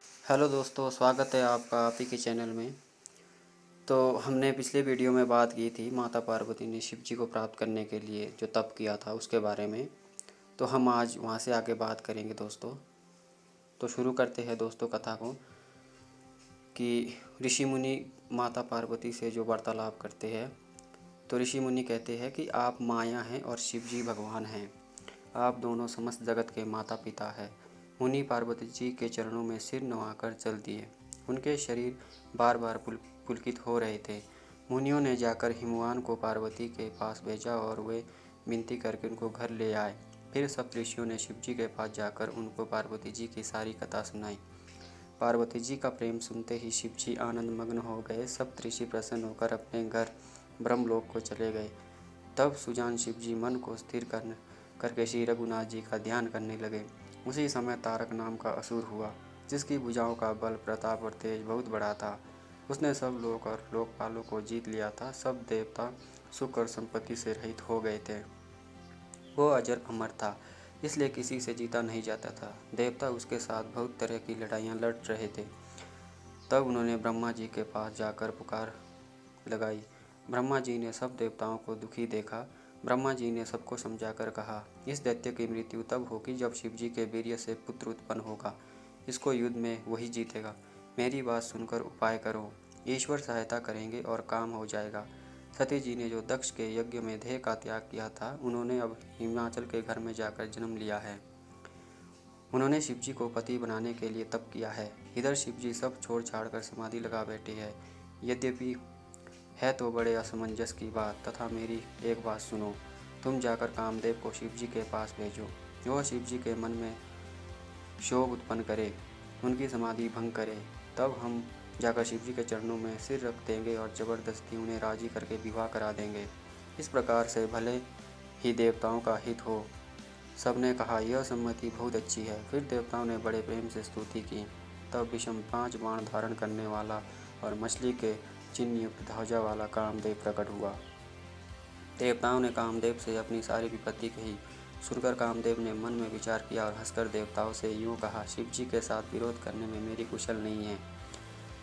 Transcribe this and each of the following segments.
Hello दोस्तों, स्वागत है आपका आप ही के चैनल में। तो हमने पिछले वीडियो में बात की थी माता पार्वती ने शिव जी को प्राप्त करने के लिए जो तप किया था उसके बारे में। तो हम आज वहाँ से आगे बात करेंगे दोस्तों। तो शुरू करते हैं दोस्तों कथा को कि ऋषि मुनि माता पार्वती से जो वार्तालाप करते हैं। तो ऋषि मुनि कहते हैं कि आप माया हैं और शिव जी भगवान हैं। आप दोनों समस्त जगत के माता पिता हैं। मुनि पार्वती जी के चरणों में सिर नवाकर चल दिए। उनके शरीर बार बार पुलकित हो रहे थे। मुनियों ने जाकर हिमवान को पार्वती के पास भेजा और वे विनती करके उनको घर ले आए। फिर सब ऋषियों ने शिव जी के पास जाकर उनको पार्वती जी की सारी कथा सुनाई। पार्वती जी का प्रेम सुनते ही शिव जी आनंद मग्न हो गए। सब ऋषि प्रसन्न होकर अपने घर ब्रह्मलोक को चले गए। तब सुजान शिव जी मन को स्थिर करके श्री रघुनाथ जी का ध्यान करने लगे। उसी समय तारक नाम का असुर हुआ, जिसकी भुजाओं का बल, प्रताप और तेज बहुत बड़ा था। उसने सब लोक और लोकपालों को जीत लिया था। सब देवता सुख और संपत्ति से रहित हो गए थे। वो अजर अमर था, इसलिए किसी से जीता नहीं जाता था। देवता उसके साथ बहुत तरह की लड़ाइयाँ लड़ रहे थे। तब उन्होंने ब्रह्मा जी के पास जाकर पुकार लगाई। ब्रह्मा जी ने सब देवताओं को दुखी देखा। ब्रह्मा जी ने सबको समझाकर कहा, इस दैत्य की मृत्यु तब होगी जब शिव जी के वीर्य से पुत्र उत्पन्न होगा। इसको युद्ध में वही जीतेगा। मेरी बात सुनकर उपाय करो, ईश्वर सहायता करेंगे और काम हो जाएगा। सती जी ने जो दक्ष के यज्ञ में देह का त्याग किया था, उन्होंने अब हिमाचल के घर में जाकर जन्म लिया है। उन्होंने शिव जी को पति बनाने के लिए तप किया है। इधर शिव जी सब छोड़ छाड़ कर समाधि लगा बैठे हैं। यद्यपि है तो बड़े असमंजस की बात, तथा मेरी एक बात सुनो। तुम जाकर कामदेव को शिव जी के पास भेजो। वह शिव जी के मन में क्षोभ उत्पन्न करे, उनकी समाधि भंग करे। तब हम जाकर शिव जी के चरणों में सिर रख देंगे और जबरदस्ती उन्हें राजी करके विवाह करा देंगे। इस प्रकार से भले ही देवताओं का हित हो। सबने कहा, यह सम्मति बहुत अच्छी है। फिर देवताओं ने बड़े प्रेम से स्तुति की। तब विषम 5 बाण धारण करने वाला और मछली के चिन्ह युक्त ध्वजा वाला कामदेव प्रकट हुआ। देवताओं ने कामदेव से अपनी सारी विपत्ति कही। सुनकर कामदेव ने मन में विचार किया और हंसकर देवताओं से यूँ कहा, शिव जी के साथ विरोध करने में मेरी कुशल नहीं है,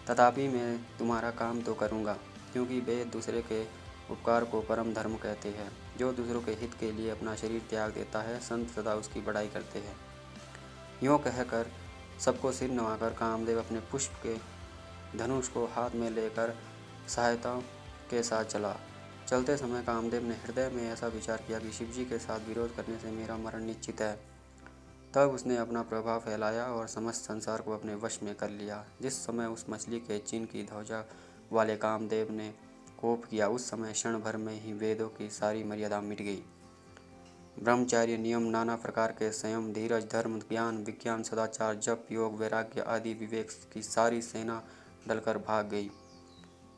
तथापि मैं तुम्हारा काम तो करूँगा, क्योंकि वे दूसरे के उपकार को परम धर्म कहते हैं। जो दूसरों के हित के लिए अपना शरीर त्याग देता है, संत सदा उसकी बड़ाई करते हैं। यूँ कहकर सबको सिर नवाकर कामदेव अपने पुष्प के धनुष को हाथ में लेकर सहायता के साथ चला। चलते समय कामदेव ने हृदय में ऐसा विचार किया कि शिव जी के साथ विरोध करने से मेरा मरण निश्चित है। तब उसने अपना प्रभाव फैलाया और समस्त संसार को अपने वश में कर लिया। जिस समय उस मछली के चिन्ह की ध्वजा वाले कामदेव ने कोप किया, उस समय क्षण भर में ही वेदों की सारी मर्यादा मिट गई। ब्रह्मचर्य, नियम, नाना प्रकार के संयम, धीरज, धर्म, ज्ञान, विज्ञान, सदाचार, जप, योग, वैराग्य आदि विवेक की सारी सेना डलकर भाग गई।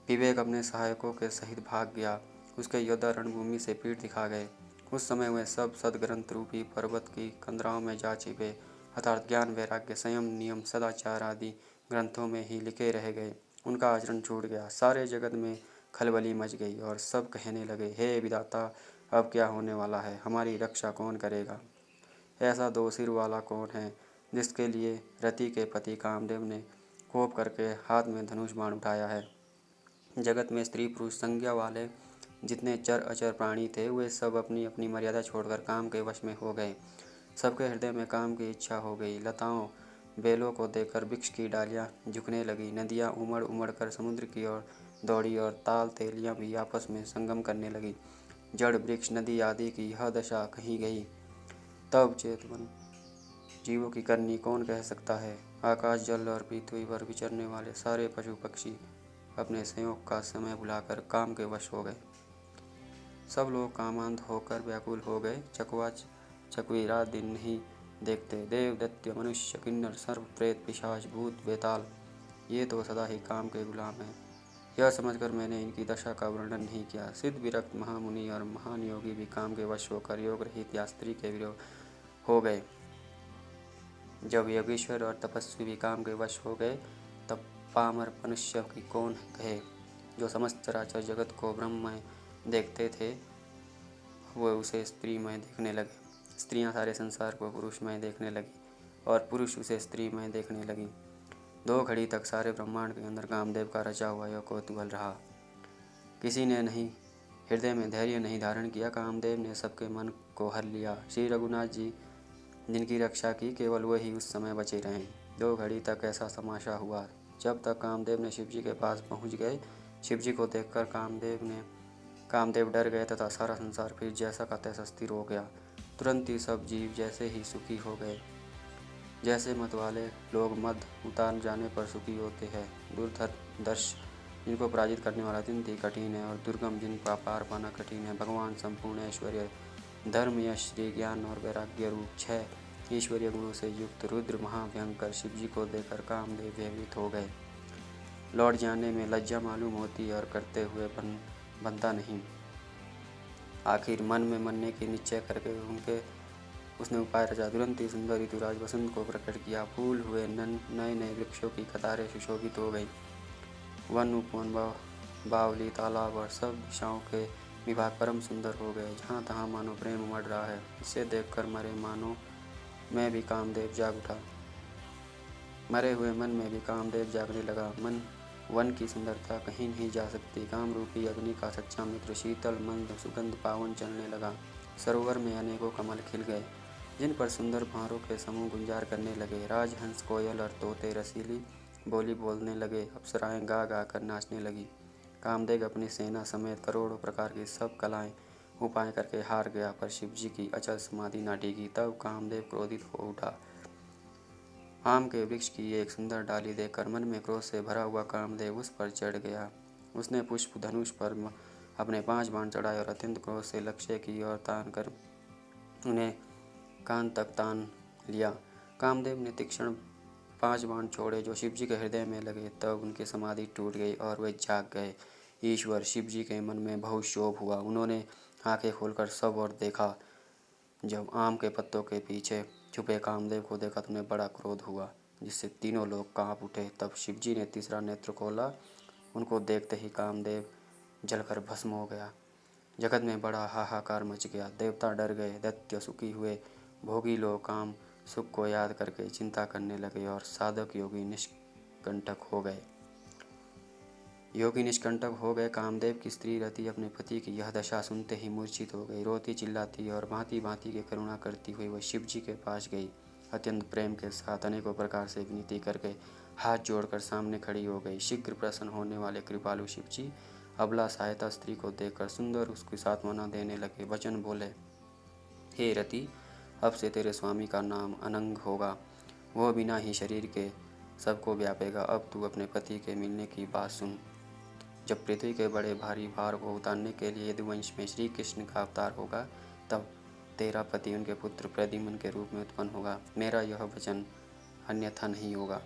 विवेक अपने सहायकों के सहित भाग गया। उसके योद्धा रणभूमि से पीठ दिखा गए। उस समय वे सब सदग्रंथ रूपी पर्वत की कंदराओं में जा छिपे, अर्थात ज्ञान, वैराग्य, संयम, नियम, सदाचार आदि ग्रंथों में ही लिखे रह गए। उनका आचरण छूट गया। सारे जगत में खलबली मच गई और सब कहने लगे, हे विधाता, अब क्या होने वाला है? हमारी रक्षा कौन करेगा? ऐसा 2 सिर वाला कौन है, जिसके लिए रति के पति कामदेव ने कोप करके हाथ में धनुष बाण उठाया है? जगत में स्त्री पुरुष संज्ञा वाले जितने चर अचर प्राणी थे, वे सब अपनी अपनी मर्यादा छोड़कर काम के वश में हो गए। सबके हृदय में काम की इच्छा हो गई। लताओं, बेलों को देखकर वृक्ष की डालियां झुकने लगी। नदियां उमड़ उमड़ कर समुद्र की ओर दौड़ी और ताल तेलियां भी आपस में संगम करने लगी। जड़, वृक्ष, नदी आदि की यह दशा कही गई। तब चेतवन जीवों की करनी कौन कह सकता है? आकाश, जल और पृथ्वी पर विचरने वाले सारे पशु पक्षी अपने संयोग का समय बुलाकर काम के वश हो गए। सब लोग कामांध होकर व्याकुल हो गए। चकवा चकवी रात दिन नहीं देखते। देव, दैत्य, मनुष्य, किन्नर, सर्प, प्रेत, पिशाच, भूत, बेताल, ये तो सदा ही काम के गुलाम हैं। यह समझकर मैंने इनकी दशा का वर्णन नहीं किया। सिद्ध, विरक्त, महामुनि और महान योगी भी काम के वश होकर योग रहित या स्त्री के विरोध हो गए। जब योगेश्वर और तपस्वी भी काम के वश हो गए, तब पामर मनुष्य की कौन कहे? जो समस्त चराचर जगत को ब्रह्ममय देखते थे, वो उसे स्त्रीमय देखने लगे। स्त्रियां सारे संसार को पुरुषमय देखने लगी और पुरुष उसे स्त्रीमय देखने लगी। 2 घड़ी तक सारे ब्रह्मांड के अंदर कामदेव का रचा हुआ यह कौतूहल रहा। किसी ने नहीं हृदय में धैर्य नहीं धारण किया। कामदेव ने सबके मन को हर लिया। श्री रघुनाथ जी जिनकी रक्षा की, केवल वही उस समय बचे रहे। 2 घड़ी तक ऐसा तमाशा हुआ। जब तक कामदेव ने शिवजी के पास पहुंच गए। शिवजी को देखकर कामदेव डर गए तथा सारा संसार फिर जैसा का तैसा स्थिर हो गया। तुरंत ही सब जीव जैसे ही सुखी हो गए, जैसे मत वाले लोग मद उतार जाने पर सुखी होते हैं। दुर्धर्ष जिनको पराजित करने वाला अत्यंत ही कठिन है, और दुर्गम जिनका पार पाना कठिन है। भगवान संपूर्ण ऐश्वर्य, धर्म, यश, श्री, ज्ञान और वैराग्य रूप 6 ईश्वरीय गुणों से युक्त रुद्र महाभयंकर शिवजी को देखकर कामदेव भयभीत हो गए। लौट जाने में लज्जा मालूम होती और करते हुए बनता नहीं। आखिर मन में मरने की निश्चय करके उसने उपाय रचा। तुरंत ही सुंदर ऋतुराज वसंत को प्रकट किया। फूल हुए नए नए वृक्षों की कतारें सुशोभित हो गई। वन, उपवन, बावली, तालाब और सब दिशाओं के विभाग परम सुंदर हो गए। जहाँ तहाँ मानो प्रेम उमड़ रहा है। इसे देखकर मरे मानो मैं भी कामदेव जाग उठा। मरे हुए मन में भी कामदेव जागने लगा। वन की सुंदरता कहीं नहीं जा सकती। काम रूपी अग्नि का सच्चा मित्र शीतल मंद सुगंध पावन चलने लगा। सरोवर में अनेकों कमल खिल गए, जिन पर सुंदर भंवरों के समूह गुंजार करने लगे। राजहंस, कोयल और तोते रसीली बोली बोलने लगे। अप्सराएं गा गा कर नाचने लगी। कामदेव अपनी सेना समेत करोड़ों प्रकार की सब कलाएं उपाय करके हार गया, पर शिवजी की अचल समाधि न टिकी। तब कामदेव क्रोधित हो उठा। आम के वृक्ष की एक सुंदर डाली देखकर मन में क्रोध से भरा हुआ कामदेव उस पर चढ़ गया। उसने पुष्प धनुष पर अपने 5 बाण चढ़ाए और अत्यंत क्रोध से लक्ष्य की ओर तान कर उन्हें कान तक तान लिया। कामदेव ने तीक्ष्ण 5 बाण छोड़े जो शिवजी के हृदय में लगे। तब उनकी समाधि टूट गई और वे जाग गए। ईश्वर शिवजी के मन में बहुत क्षोभ हुआ। उन्होंने आंखें खोलकर सब ओर देखा। जब आम के पत्तों के पीछे छुपे कामदेव को देखा तो उन्हें बड़ा क्रोध हुआ, जिससे तीनों लोग कांप उठे। तब शिवजी ने तीसरा नेत्र खोला। उनको देखते ही कामदेव जलकर भस्म हो गया। जगत में बड़ा हाहाकार मच गया। देवता डर गए, दैत्य सुखी हुए, भोगी लोग काम सुख को याद करके चिंता करने लगे और साधक योगी निष्कंटक हो गए। कामदेव की स्त्री रति अपने पति की यह दशा सुनते ही मूर्छित हो गई। रोती चिल्लाती और भांति भांति की करुणा करती हुई वह शिवजी के पास गई। अत्यंत प्रेम के साथ अनेकों प्रकार से विनती करके हाथ जोड़कर सामने खड़ी हो गई। शीघ्र प्रसन्न होने वाले कृपालु शिवजी अबला सहायता स्त्री को देखकर सुंदर उसकी सांत्वना देने लगे। वचन बोले, हे रति, अब से तेरे स्वामी का नाम अनंग होगा। वो बिना ही शरीर के सबको व्यापेगा। अब तू अपने पति के मिलने की बात सुन। जब पृथ्वी के बड़े भारी भार को उतारने के लिए यदुवंश में श्री कृष्ण का अवतार होगा, तब तेरा पति उनके पुत्र प्रद्युम्न के रूप में उत्पन्न होगा। मेरा यह वचन अन्यथा नहीं होगा।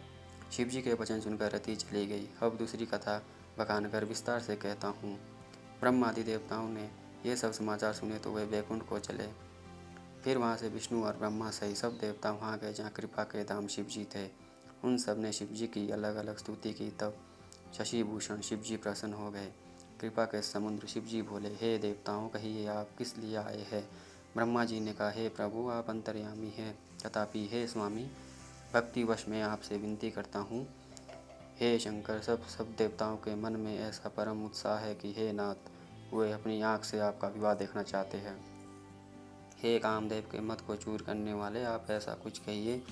शिवजी के वचन सुनकर रति चली गई। अब दूसरी कथा बखानकर विस्तार से कहता हूँ। ब्रह्मादि देवताओं ने ये सब समाचार सुने तो वे वैकुंठ को चले। फिर वहाँ से विष्णु और ब्रह्मा सहित सब देवता वहाँ गए जहाँ कृपा के धाम शिवजी थे। उन सब ने शिवजी की अलग अलग स्तुति की। तब शशिभूषण शिवजी प्रसन्न हो गए। कृपा के समुद्र शिवजी बोले, हे देवताओं, कहिए आप किस लिए आए हैं। ब्रह्मा जी ने कहा, हे प्रभु, आप अंतर्यामी हैं, तथापि हे स्वामी, भक्तिवश मैं आपसे विनती करता हूँ। हे शंकर, सब देवताओं के मन में ऐसा परम उत्साह है कि हे नाथ, वे अपनी आँख से आपका विवाह देखना चाहते हैं। हे कामदेव के मत को चूर करने वाले, आप ऐसा कुछ कहिए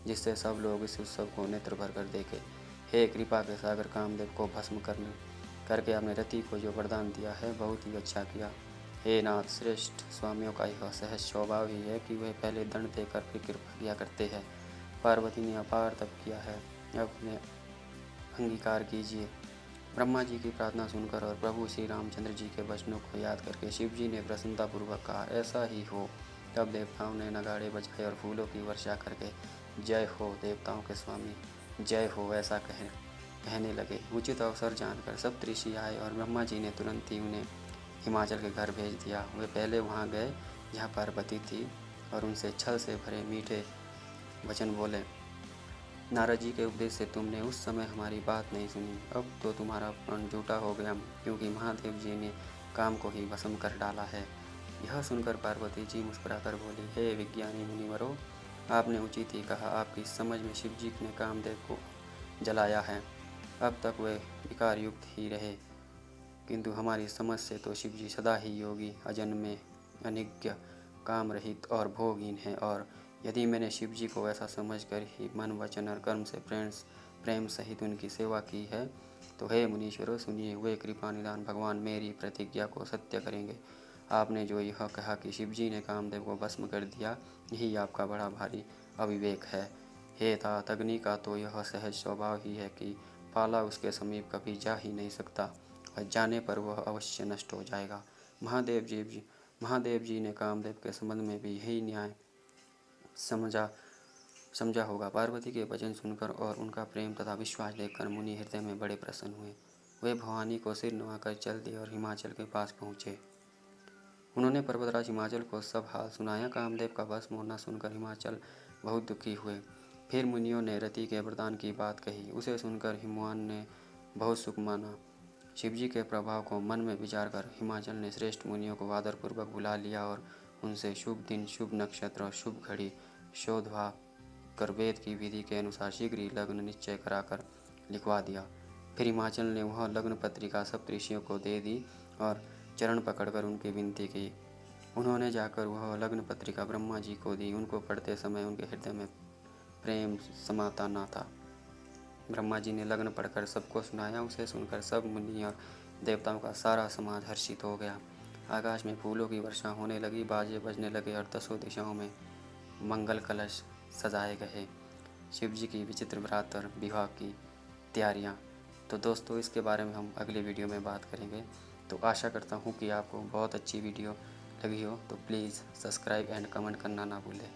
जिससे सब लोग इस उत्सव को नेत्र भर कर देखें। हे कृपा के सागर, कामदेव को भस्म करके आपने रति को जो वरदान दिया है, बहुत ही अच्छा किया। हे नाथ श्रेष्ठ, स्वामियों का यह सहज स्वभाव ही है कि वह पहले दंड देकर फिर कृपा किया करते हैं। पार्वती ने अपार तप किया है, अब उन्हें अंगीकार कीजिए। ब्रह्मा जी की प्रार्थना सुनकर और प्रभु श्री रामचंद्र जी के वचनों को याद करके शिवजी ने प्रसन्नतापूर्वक कहा, ऐसा ही हो। तब देवताओं ने नगाड़े बजाए और फूलों की वर्षा करके जय हो देवताओं के स्वामी, जय हो, ऐसा कहने लगे। उचित अवसर जानकर सब ऋषि आए और ब्रह्मा जी ने तुरंत ही उन्हें हिमाचल के घर भेज दिया। वे पहले वहाँ गए जहाँ पार्वती थी और उनसे छल से भरे मीठे वचन बोले। नारद जी के उपदेश से तुमने उस समय हमारी बात नहीं सुनी। अब तो तुम्हारा प्रण झूठा हो गया, क्योंकि महादेव जी ने काम को ही भस्म कर डाला है। यह सुनकर पार्वती जी मुस्कुराकर बोली, हे विज्ञानी मुनिवरों, आपने उचित ही कहा। आपकी समझ में शिव जी ने कामदेव को जलाया है। अब तक वे विकार युक्त ही रहे, किंतु हमारी समझ से तो शिव जी सदा ही योगी, अजन्मे, अनिज्ञ, काम रहित और भोगहीन है। और यदि मैंने शिव जी को ऐसा समझकर ही मन, वचन और कर्म से प्रेम सहित उनकी सेवा की है, तो हे मुनीश्वरों सुनिए, वे कृपा निदान भगवान मेरी प्रतिज्ञा को सत्य करेंगे। आपने जो यह कहा कि शिव जी ने कामदेव को भस्म कर दिया, यही आपका बड़ा भारी अविवेक है। हे तात, अग्नि का तो यह सहज स्वभाव ही है कि पाला उसके समीप कभी जा ही नहीं सकता, और जाने पर वह अवश्य नष्ट हो जाएगा। महादेव जी ने कामदेव के संबंध में भी यही न्याय समझा होगा। पार्वती के वचन सुनकर और उनका प्रेम तथा विश्वास देखकर मुनि हृदय में बड़े प्रसन्न हुए। वे भवानी को सिर नुआकर चल दिए और हिमाचल के पास पहुँचे। उन्होंने पर्वतराज हिमाचल को सब हाल सुनाया। कामदेव का भस्म होना सुनकर हिमाचल बहुत दुखी हुए। फिर मुनियों ने रति के वरदान की बात कही। उसे सुनकर हिमवान ने बहुत सुख माना। शिवजी के प्रभाव को मन में विचार कर हिमाचल ने श्रेष्ठ मुनियों को आदरपूर्वक बुला लिया और उनसे शुभ दिन, शुभ नक्षत्र और शुभ घड़ी शोधवा कर वेद की विधि के अनुसार शीघ्र ही लग्न निश्चय कराकर लिखवा दिया। फिर हिमाचल ने वह लग्न पत्रिका सब ऋषियों को दे दी और चरण पकड़कर उनकी विनती की। उन्होंने जाकर वह लग्न पत्रिका ब्रह्मा जी को दी। उनको पढ़ते समय उनके हृदय में प्रेम समाता न था। ब्रह्मा जी ने लग्न पढ़कर सबको सुनाया। उसे सुनकर सब मुनि और देवताओं का सारा समाज हर्षित हो गया। आकाश में फूलों की वर्षा होने लगी, बाजे बजने लगे और दसों दिशाओं में मंगल कलश सजाए गए। शिव जी की विचित्र व्रत और विवाह की तैयारियाँ। तो दोस्तों, इसके बारे में हम अगले वीडियो में बात करेंगे। तो आशा करता हूँ कि आपको बहुत अच्छी वीडियो लगी हो। तो प्लीज़ सब्सक्राइब एंड कमेंट करना ना भूलें।